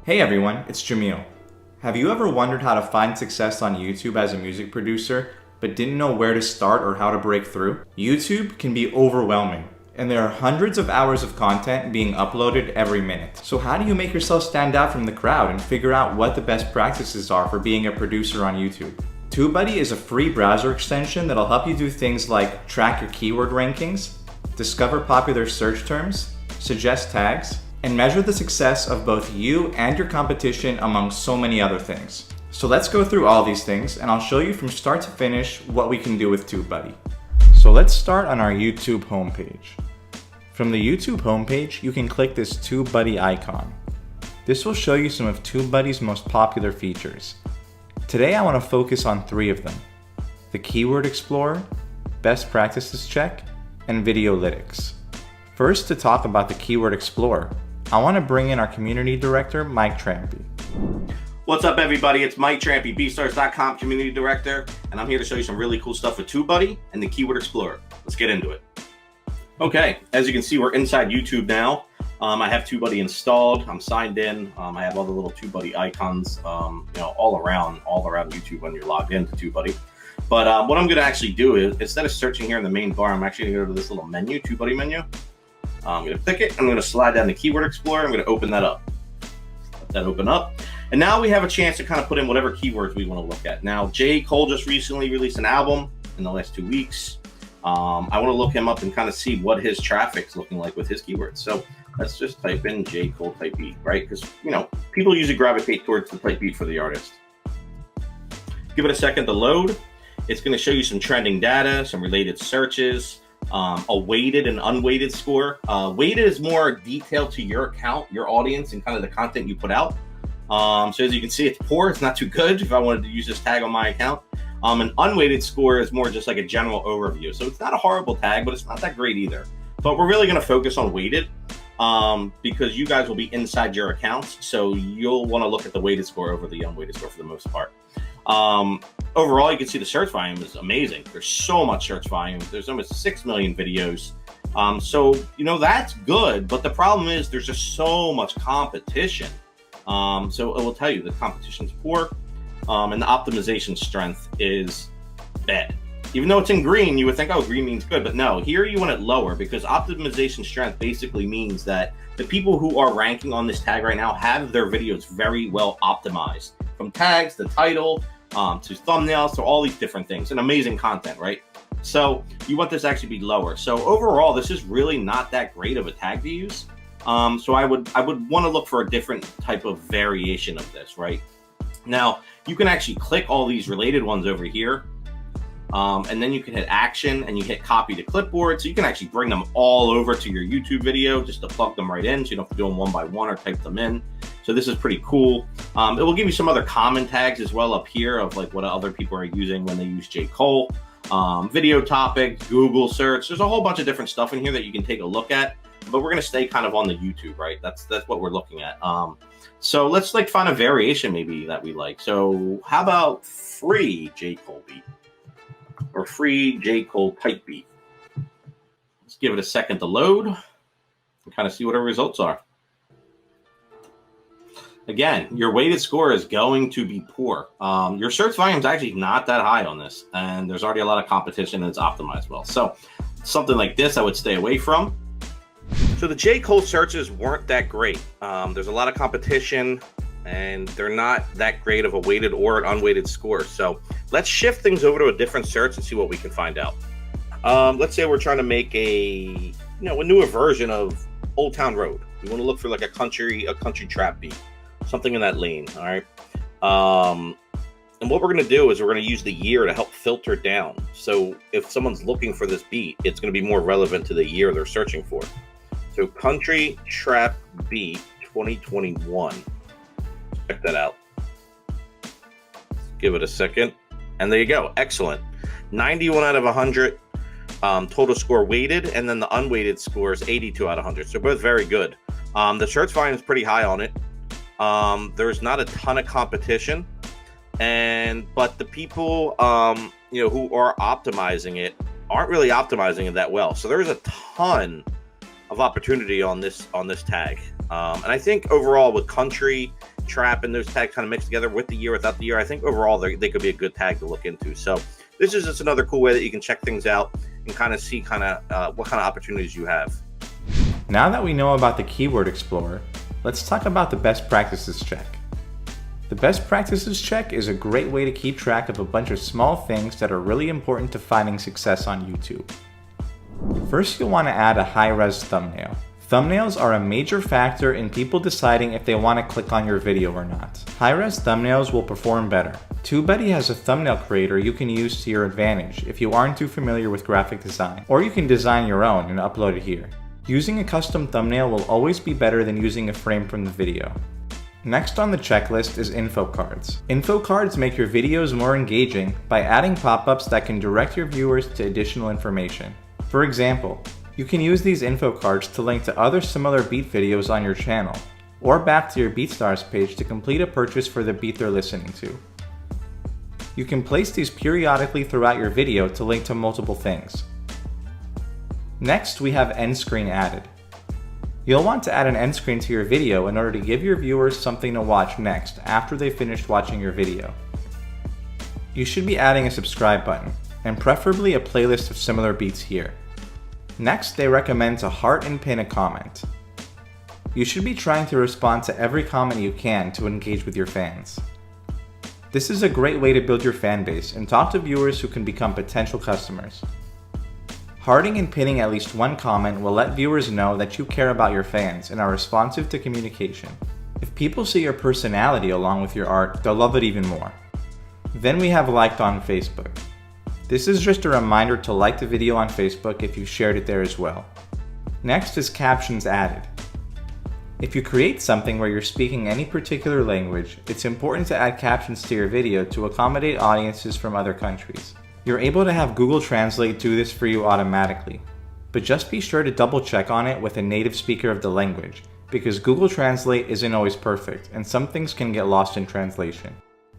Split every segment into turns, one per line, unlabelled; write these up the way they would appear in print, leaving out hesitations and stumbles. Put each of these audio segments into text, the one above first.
Hey everyone, it's Jamil. Have you ever wondered how to find success on YouTube as a music producer, but didn't know where to start or how to break through? YouTube can be overwhelming, and there are hundreds of hours of content being uploaded every minute. So how do you make yourself stand out from the crowd and figure out what the best practices are for being a producer on YouTube? Tubebuddy is a free browser extension that'll help you do things like track your keyword rankings, discover popular search terms, suggest tags, and measure the success of both you and your competition among so many other things. So let's go through all these things and I'll show you from start to finish what we can do with Tubebuddy. So let's start on our YouTube homepage. From the YouTube homepage, you can click this Tubebuddy icon. This will show you some of Tubebuddy's most popular features. Today I want to focus on 3 of them: the Keyword Explorer, Best Practices Check, and Videolytics. First, to talk about the Keyword Explorer, I want to bring in our Community Director, Mike Trampy.
What's up everybody, it's Mike Trampy, BStars.com Community Director, and I'm here to show you some really cool stuff with Tubebuddy and the Keyword Explorer. Let's get into it. Okay, as you can see, we're inside YouTube now. I have Tubebuddy installed, I'm signed in, I have all the little Tubebuddy icons all around YouTube when you're logged into Tubebuddy. But what I'm going to actually do is, instead of searching here in the main bar, I'm actually going to go to this little menu, Tubebuddy menu. I'm going to click it, I'm going to slide down the Keyword Explorer, I'm going to open that up. Let that open up. And now we have a chance to kind of put in whatever keywords we want to look at. Now, J. Cole just recently released an album in the last 2 weeks. I want to look him up and kind of see what his traffic's looking like with his keywords. So let's just type in J. Cole type beat, right? Because, people usually gravitate towards the type beat for the artist. Give it a second to load. It's going to show you some trending data, some related searches, a weighted and unweighted score. Weighted is more detailed to your account, your audience, and kind of the content you put out. So as you can see, it's poor. It's not too good if I wanted to use this tag on my account. An unweighted score is more just like a general overview. So it's not a horrible tag, but it's not that great either. But we're really going to focus on weighted because you guys will be inside your accounts. So you'll want to look at the weighted score over the unweighted score for the most part. Overall, you can see the search volume is amazing. There's so much search volume. There's almost 6 million videos. So that's good. But the problem is there's just so much competition. So it will tell you the competition's poor. And the optimization strength is bad. Even though it's in green, you would think, oh, green means good. But no, here you want it lower because optimization strength basically means that the people who are ranking on this tag right now have their videos very well optimized. From tags, to title, to thumbnails, to all these different things. And amazing content, right? So you want this to actually be lower. So overall, this is really not that great of a tag to use. So I would want to look for a different type of variation of this, right? Now, you can actually click all these related ones over here. And then you can hit action and you hit copy to clipboard. So you can actually bring them all over to your YouTube video just to plug them right in. So you don't have to do them one by one or type them in. So this is pretty cool. It will give you some other common tags as well up here of like what other people are using when they use J. Cole. Video topics, Google search. There's a whole bunch of different stuff in here that you can take a look at. But we're going to stay kind of on the YouTube, right? That's what we're looking at. So let's find a variation maybe that we like. So how about free J. Cole beat? Or free J. Cole type beat. Let's give it a second to load and kind of see what our results are. Again, your weighted score is going to be poor. Your search volume is actually not that high on this, and there's already a lot of competition and it's optimized well. So something like this I would stay away from. So the J. Cole searches weren't that great. There's a lot of competition and they're not that great of a weighted or an unweighted score. So let's shift things over to a different search and see what we can find out. Let's say we're trying to make a newer version of Old Town Road. We want to look for like a country trap beat, something in that lane. All right. And what we're going to do is we're going to use the year to help filter down. So if someone's looking for this beat, it's going to be more relevant to the year they're searching for. So country trap beat 2021. Check that out. Give it a second. And there you go. Excellent. 91 out of 100 total score weighted. And then the unweighted score is 82 out of 100. So both very good. The search volume is pretty high on it. There's not a ton of competition. But the people, who are optimizing it aren't really optimizing it that well. So there's a ton of opportunity on this tag. And I think overall with country trap and those tags kind of mixed together with the year, without the year, I think overall they could be a good tag to look into. So this is just another cool way that you can check things out and kind of see what kind of opportunities you have.
Now that we know about the Keyword Explorer, let's talk about the Best Practices Check. The Best Practices Check is a great way to keep track of a bunch of small things that are really important to finding success on YouTube. First, you'll want to add a high-res thumbnail. Thumbnails are a major factor in people deciding if they want to click on your video or not. High-res thumbnails will perform better. Tubebuddy has a thumbnail creator you can use to your advantage if you aren't too familiar with graphic design, or you can design your own and upload it here. Using a custom thumbnail will always be better than using a frame from the video. Next on the checklist is info cards. Info cards make your videos more engaging by adding pop-ups that can direct your viewers to additional information. For example, you can use these info cards to link to other similar beat videos on your channel, or back to your BeatStars page to complete a purchase for the beat they're listening to. You can place these periodically throughout your video to link to multiple things. Next, we have end screen added. You'll want to add an end screen to your video in order to give your viewers something to watch next after they've finished watching your video. You should be adding a subscribe button, and preferably a playlist of similar beats here. Next, they recommend to heart and pin a comment. You should be trying to respond to every comment you can to engage with your fans. This is a great way to build your fan base and talk to viewers who can become potential customers. Hearting and pinning at least one comment will let viewers know that you care about your fans and are responsive to communication. If people see your personality along with your art, they'll love it even more. Then we have liked on Facebook. This is just a reminder to like the video on Facebook if you shared it there as well. Next is captions added. If you create something where you're speaking any particular language, it's important to add captions to your video to accommodate audiences from other countries. You're able to have Google Translate do this for you automatically, but just be sure to double check on it with a native speaker of the language, because Google Translate isn't always perfect and some things can get lost in translation.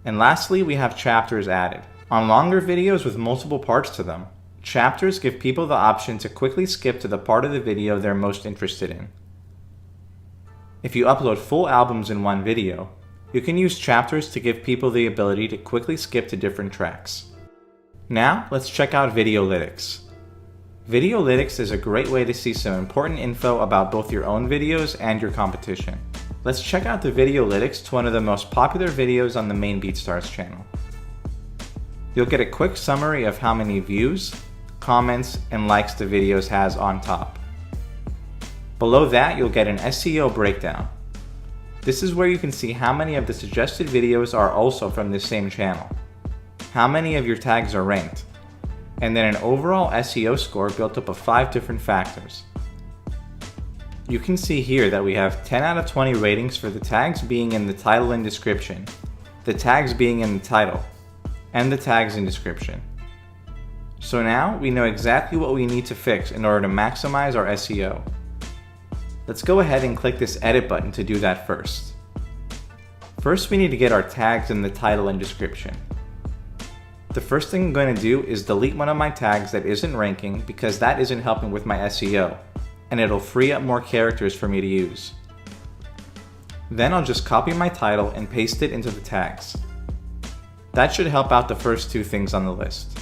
And lastly, we have chapters added. On longer videos with multiple parts to them, chapters give people the option to quickly skip to the part of the video they're most interested in. If you upload full albums in one video, you can use chapters to give people the ability to quickly skip to different tracks. Now, let's check out Videolytics. Videolytics is a great way to see some important info about both your own videos and your competition. Let's check out the Videolytics to one of the most popular videos on the main BeatStars channel. You'll get a quick summary of how many views, comments, and likes the videos has on top. Below that, you'll get an SEO breakdown. This is where you can see how many of the suggested videos are also from this same channel, how many of your tags are ranked, and then an overall SEO score built up of 5 different factors. You can see here that we have 10 out of 20 ratings for the tags being in the title and description, the tags being in the title, and the tags in description. So now we know exactly what we need to fix in order to maximize our SEO. Let's go ahead and click this edit button to do that first. First, we need to get our tags in the title and description. The first thing I'm going to do is delete one of my tags that isn't ranking because that isn't helping with my SEO, and it'll free up more characters for me to use. Then I'll just copy my title and paste it into the tags. That should help out the first 2 things on the list.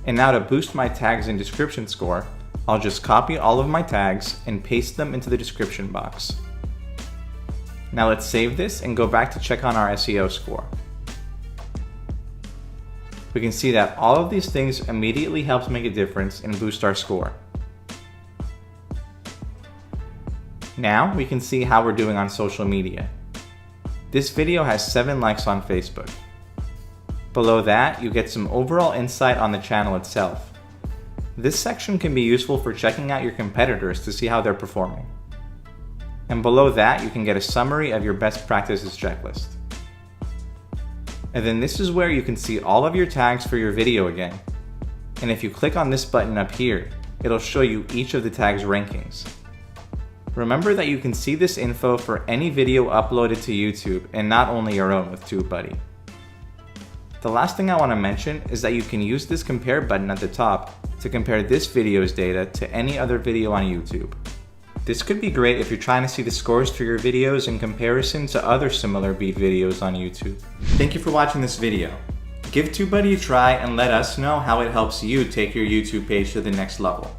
And now to boost my tags and description score, I'll just copy all of my tags and paste them into the description box. Now let's save this and go back to check on our SEO score. We can see that all of these things immediately helps make a difference and boost our score. Now we can see how we're doing on social media. This video has 7 likes on Facebook. Below that, you get some overall insight on the channel itself. This section can be useful for checking out your competitors to see how they're performing. And below that, you can get a summary of your best practices checklist. And then this is where you can see all of your tags for your video again. And if you click on this button up here, it'll show you each of the tags' rankings. Remember that you can see this info for any video uploaded to YouTube and not only your own with Tubebuddy. The last thing I want to mention is that you can use this compare button at the top to compare this video's data to any other video on YouTube. This could be great if you're trying to see the scores for your videos in comparison to other similar beat videos on YouTube. Thank you for watching this video. Give Tubebuddy a try and let us know how it helps you take your YouTube page to the next level.